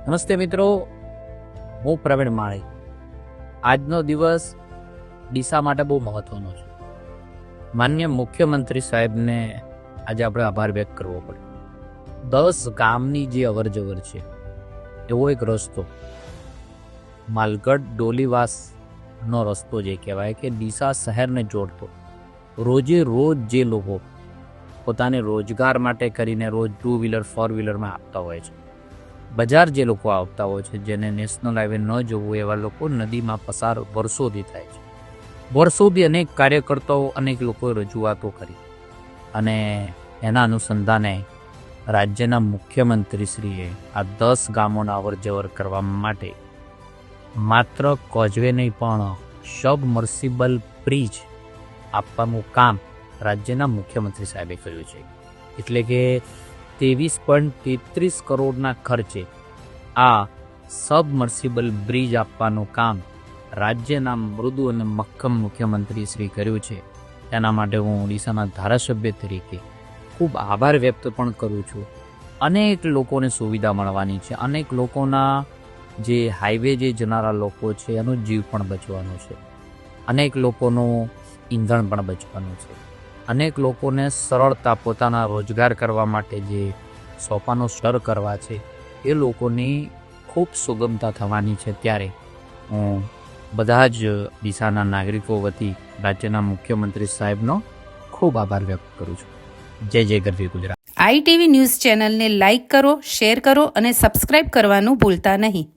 નમસ્તે મિત્રો, હું પ્રવીણ માળી. આજનો દિવસ ડીસા માટે બહુ મહત્વનો છે. માન્ય મુખ્યમંત્રી સાહેબને આજે આપણે આભાર વ્યક્ત કરવો પડે. 10 ગામની જે અવરજવર છે એવો એક રસ્તો માલગઢ ડોલીવાસનો રસ્તો જે કહેવાય કે ડીસા શહેરને જોડતો, રોજે રોજ જે લોકો પોતાને રોજગાર માટે કરીને રોજ 2 વ્હીલર 4 વ્હીલરમાં આપતા હોય છે, બજાર જે લોકો આવતા હોય છે, જેને નેશનલ હાઈવે ન જવું એવા લોકો નદીમાં પસાર વર્ષોથી થાય છે. વર્ષોથી અનેક કાર્યકર્તાઓ અનેક લોકોએ રજૂઆતો કરી અને એના અનુસંધાને રાજ્યના મુખ્યમંત્રીશ્રીએ આ 10 ગામોના અવરજવર કરવા માટે માત્ર કોઝવે નહીં પણ સબમર્સિબલ બ્રિજ આપવાનું કામ રાજ્યના મુખ્યમંત્રી સાહેબે કર્યું છે. એટલે કે 23.33 કરોડના ખર્ચે આ સબમર્સિબલ બ્રિજ આપવાનું કામ રાજ્યના મૃદુ અને મક્કમ મુખ્યમંત્રી શ્રી કર્યું છે. તેના માટે હું ઓડિશાના ધારાસભ્ય તરીકે ખૂબ આભાર વ્યક્ત પણ કરું છું. અનેક લોકોને સુવિધા મળવાની છે, અનેક લોકોના જે હાઈવે જે જનારા લોકો છે એનો જીવ પણ બચવાનો છે, અનેક લોકોનું ઈંધણ પણ બચવાનું છે, અનેક લોકોને સરળતા પોતાના રોજગાર કરવા માટે જે સોપાનો સ્ટર કરવા છે એ લોકોની ખૂબ સુગમતા થવાની છે. ત્યારે હું બધા જ ડીસાના નાગરિકો વતી રાજ્યના મુખ્યમંત્રી સાહેબનો ખૂબ આભાર વ્યક્ત કરું છું. જય જય ગરવી ગુજરાત. આઈટીવી ન્યૂઝ ચેનલને લાઇક કરો, શેર કરો અને સબસ્ક્રાઇબ કરવાનું ભૂલતા નહીં.